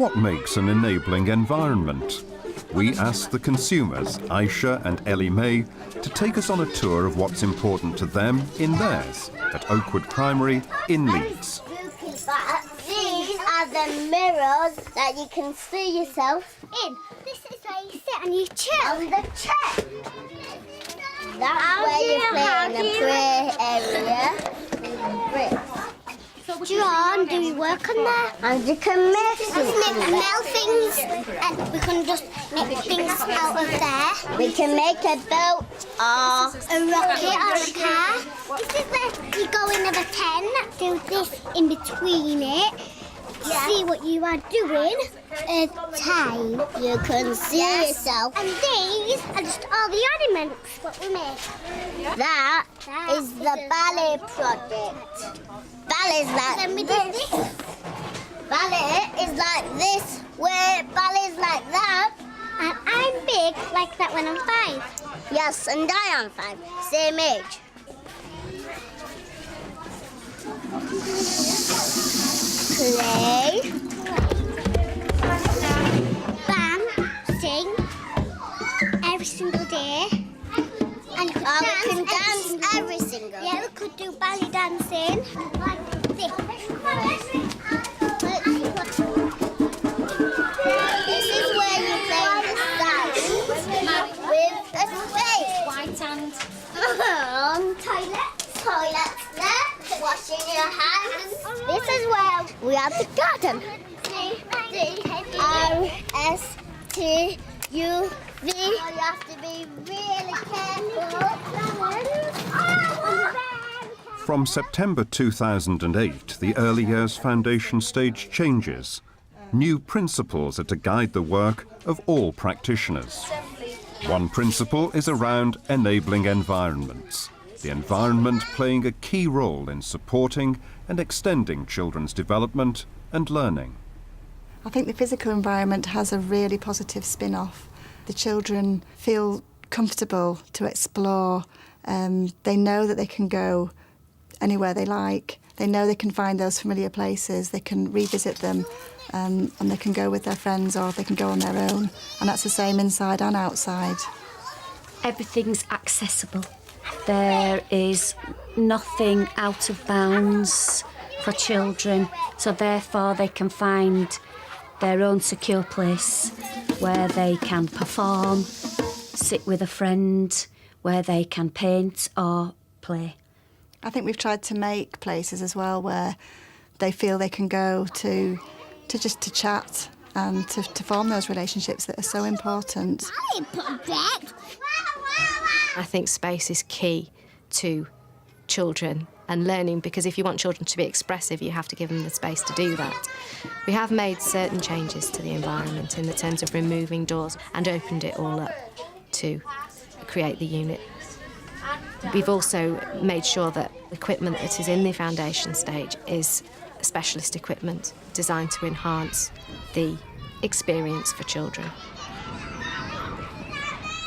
What makes an enabling environment? We asked the consumers, Aisha and Ellie May, to take us on a tour of what's important to them in theirs at Oakwood Primary in Leeds. These are the mirrors that you can see yourself in. This is where you sit and you chill. On the chair. That's where you play in the play area. John, do we work on that? And you can make things, and we can just make things out of there. We can make a boat or a rocket or a car. This is where you go into the tent, do this in between it, see what you are doing. A time you can see yourself. And these are just all the ornaments what we make. That is the ballet project. Ballet is like this. Ballet is like this, where ballet is like that. And I'm big like that when I'm 5. Yes, and I am 5. Same age. Play. Bam. Sing. Every single day. And we can dance every single day. Yeah, we could do ballet dancing. Like this. This is where you play the sound with a space. White and toilets there, washing your hands. This is where we have the garden. R-S-T-U-V. You have to be really careful. From September 2008, the Early Years Foundation stage changes. New principles are to guide the work of all practitioners. One principle is around enabling environments, the environment playing a key role in supporting and extending children's development and learning. I think the physical environment has a really positive spin-off. The children feel comfortable to explore. They know that they can go anywhere they like. They know they can find those familiar places. They can revisit them, and they can go with their friends or they can go on their own. And that's the same inside and outside. Everything's accessible. There is nothing out of bounds for children, so therefore they can find their own secure place where they can perform, sit with a friend, where they can paint or play. I think we've tried to make places as well where they feel they can go to just to chat and to form those relationships that are so important. I think space is key to children and learning, because if you want children to be expressive, you have to give them the space to do that. We have made certain changes to the environment in the terms of removing doors and opened it all up to create the unit. We've also made sure that equipment that is in the foundation stage is specialist equipment designed to enhance the experience for children.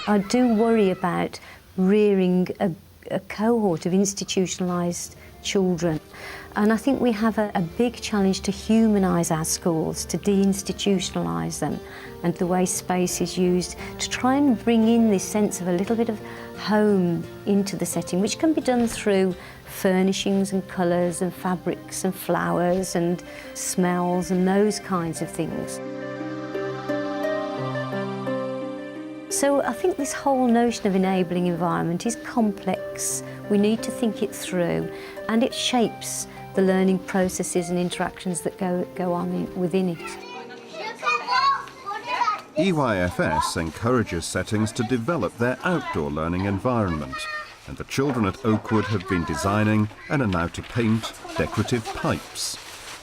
I do worry about rearing a cohort of institutionalised children. And I think we have a big challenge to humanise our schools, to deinstitutionalise them, and the way space is used to try and bring in this sense of a little bit of home into the setting, which can be done through furnishings and colours and fabrics and flowers and smells and those kinds of things. So I think this whole notion of enabling environment is complex. We need to think it through, and it shapes the learning processes and interactions that go on within it. EYFS encourages settings to develop their outdoor learning environment, and the children at Oakwood have been designing and are now to paint decorative pipes.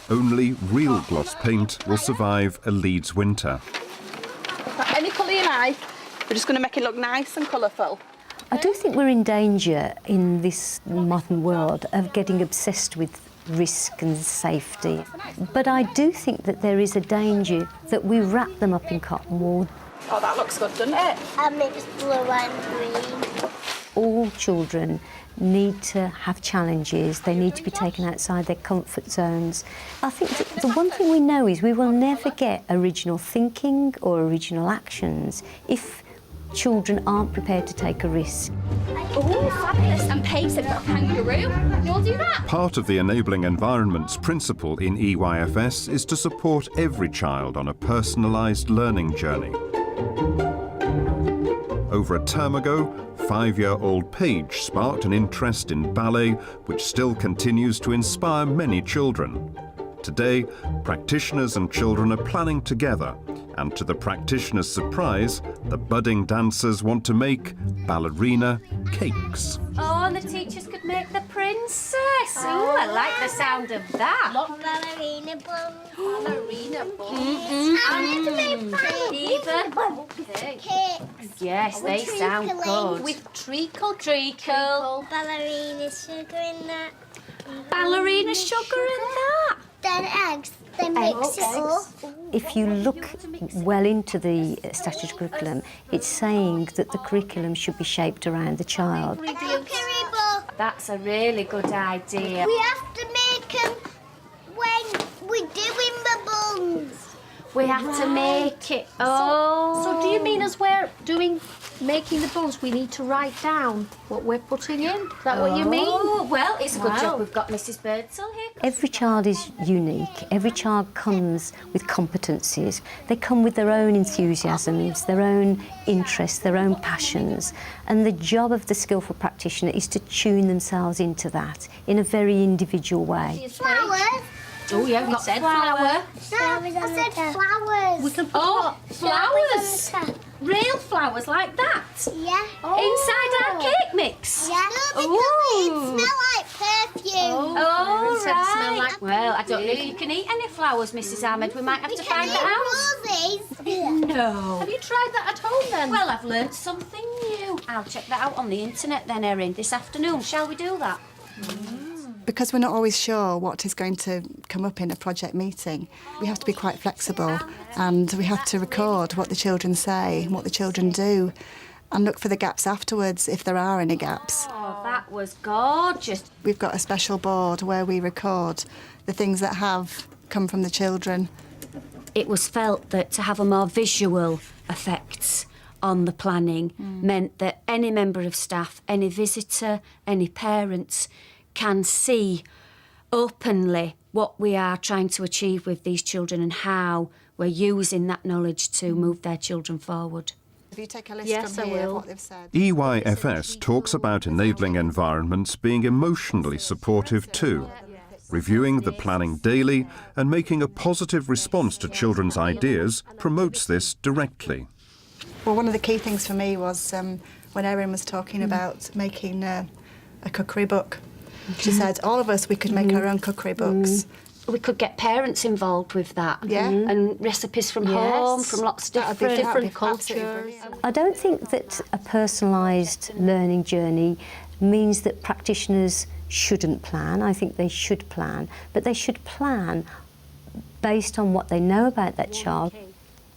Only real gloss paint will survive a Leeds winter. Any colour you like, we're just going to make it look nice and colourful. I do think we're in danger in this modern world of getting obsessed with risk and safety. But I do think that there is a danger that we wrap them up in cotton wool. Oh, that looks good, doesn't it? I mixed blue and green. all children need to have challenges, they need to be taken outside their comfort zones. I think the one thing we know is we will never get original thinking or original actions if children aren't prepared to take a risk. Oh, fabulous. And Paige said got a kangaroo. You'll do that? Part of the Enabling Environments principle in EYFS is to support every child on a personalised learning journey. Over a term ago, 5-year-old Paige sparked an interest in ballet, which still continues to inspire many children. Today, practitioners and children are planning together, and to the practitioner's surprise, the budding dancers want to make ballerina cakes. Oh, and the teachers could make the princess. Oh, I like the sound of that. Ballerina buns. Ballerina buns. And Cakes. yes, they sound good. With treacle. Ballerina sugar in that. Ballerina sugar in that. Then eggs. They mix it up. If you look well into the statutory curriculum, it's saying that the curriculum should be shaped around the child. A cookery book. That's a really good idea. We have to make them when we're doing the buns. We have to make it. Oh. So do you mean as we're making the buns, we need to write down what we're putting in? Is that what you mean? Oh, well, it's a good Wow. job we've got Mrs. Birdsall here. Every child is unique. Every child comes with competencies. They come with their own enthusiasms, their own interests, their own passions. And the job of the skillful practitioner is to tune themselves into that in a very individual way. Flowers. Oh yeah, we said flower. No, I said flowers. We can put Flowers. Real flowers like that. Yeah. Inside our cake mix. Yeah. No, because it smells like perfume. Oh, said smell right. like Well, I don't know if you can eat any flowers, Mrs. Ahmed. We might have to find that out. Roses. No. Have you tried that at home then? Well, I've learned something new. I'll check that out on the internet then, Erin, this afternoon. Shall we do that? Because we're not always sure what is going to come up in a project meeting, we have to be quite flexible and we have to record what the children say, what the children do, and look for the gaps afterwards if there are any gaps. Oh, that was gorgeous. We've got a special board where we record the things that have come from the children. It was felt that to have a more visual effect on the planning meant that any member of staff, any visitor, any parents can see openly what we are trying to achieve with these children and how we're using that knowledge to move their children forward. If you take a list Yes, from I here of will. what they've said. EYFS talks about enabling environments being emotionally supportive too, reviewing the planning daily and making a positive response to children's ideas promotes this directly. Well, one of the key things for me was when Erin was talking about making a cookery book. She said, all of us, we could make our own cookery books. We could get parents involved with that. Yeah. And recipes from home, from lots of different That'd be cultures. absolutely brilliant. I don't think that a personalised learning journey means that practitioners shouldn't plan. I think they should plan, but they should plan based on what they know about that child.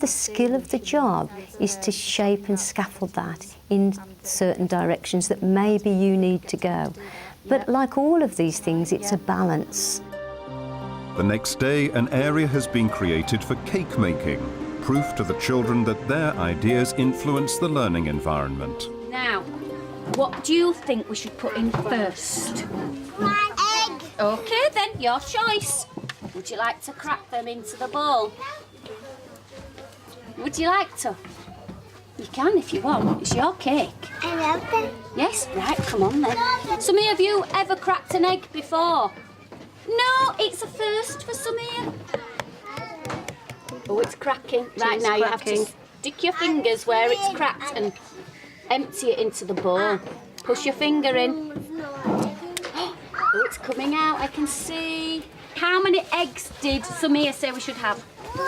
The skill of the job is to shape and scaffold that in certain directions that maybe you need to go. But like all of these things, it's a balance. The next day, an area has been created for cake making, proof to the children that their ideas influence the learning environment. Now, what do you think we should put in first? Egg. OK, then, your choice. Would you like to crack them into the bowl? Would you like to? You can if you want. It's your cake. I love them. Yes? Right, come on then. Some of you ever cracked an egg before? No, it's a first for some of you. Oh, it's cracking. Right, now you have to stick your fingers where it's cracked and empty it into the bowl. Push your finger in. Oh, it's coming out, I can see. How many eggs did Samia say we should have? 2.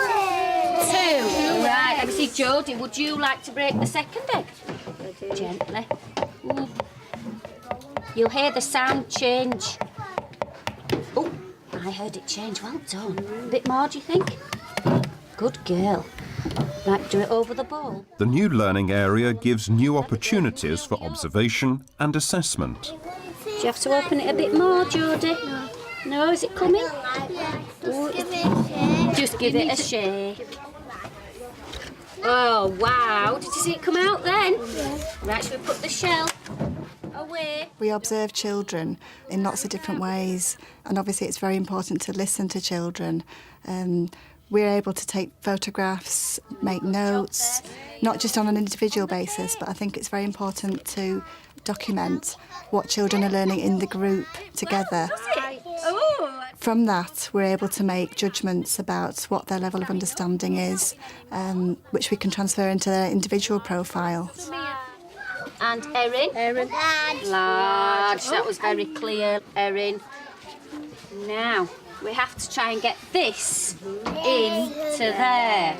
Right, let me see, Jodie, would you like to break the second egg? Gently. Ooh. You'll hear the sound change. Oh, I heard it change. Well done. A bit more, do you think? Good girl. Like, do it over the bowl. The new learning area gives new opportunities for observation and assessment. Do you have to open it a bit more, Jodie? No, is it coming? Just give it a shake. Oh, wow. Did you see it come out then? Right, should we put the shell away? We observe children in lots of different ways, and obviously it's very important to listen to children. We're able to take photographs, make notes, not just on an individual basis, but I think it's very important to document what children are learning in the group together. From that, we're able to make judgments about what their level of understanding is, which we can transfer into their individual profile. And Erin? Erin. Large. That was very clear, Erin. Now, we have to try and get this into there.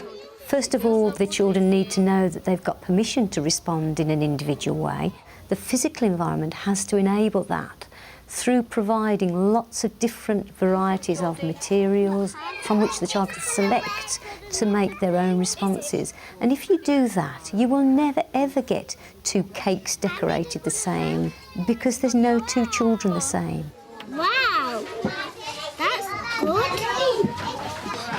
First of all, the children need to know that they've got permission to respond in an individual way. The physical environment has to enable that through providing lots of different varieties of materials from which the child can select to make their own responses. And if you do that, you will never ever get two cakes decorated the same, because there's no two children the same. Wow, that's good.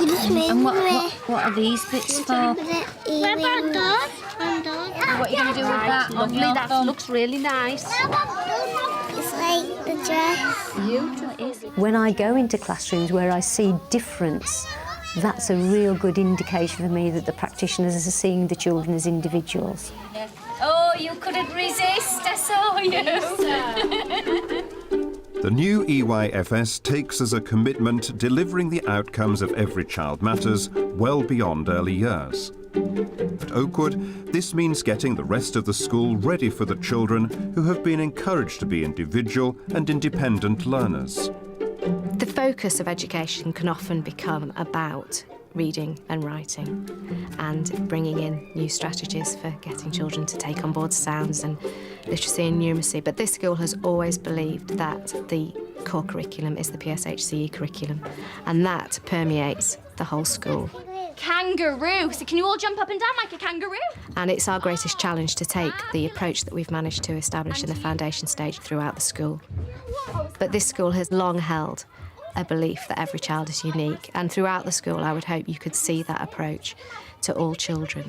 You just made And what are these bits for? I'm done. What are you going to do with that? Lovely, that looks really nice. It's like the dress. Beautiful. When I go into classrooms where I see difference, that's a real good indication for me that the practitioners are seeing the children as individuals. Oh, you couldn't resist, I saw you. The new EYFS takes as a commitment delivering the outcomes of Every Child Matters well beyond early years. At Oakwood, this means getting the rest of the school ready for the children who have been encouraged to be individual and independent learners. The focus of education can often become about reading and writing and bringing in new strategies for getting children to take on board sounds and literacy and numeracy. But this school has always believed that the core curriculum is the PSHCE curriculum, and that permeates the whole school. Kangaroo. So can you all jump up and down like a kangaroo? And it's our greatest challenge to take the approach that we've managed to establish in the foundation stage throughout the school. But this school has long held a belief that every child is unique, and throughout the school I would hope you could see that approach to all children.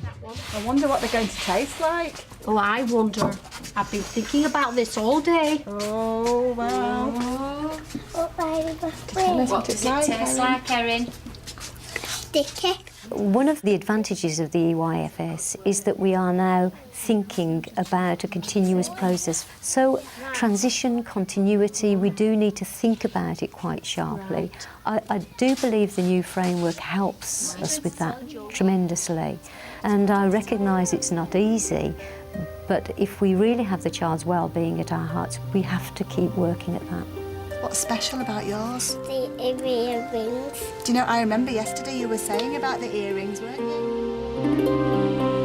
I wonder what they're going to taste like. Oh, I wonder. I've been thinking about this all day. Oh, wow. What does it taste like, Erin? Sticky. One of the advantages of the EYFS is that we are now thinking about a continuous process. So transition, continuity, we do need to think about it quite sharply. I do believe the new framework helps us with that tremendously. And I recognise it's not easy, but if we really have the child's well-being at our hearts, we have to keep working at that. What's special about yours? The earrings. Do you know, I remember yesterday you were saying about the earrings, weren't you?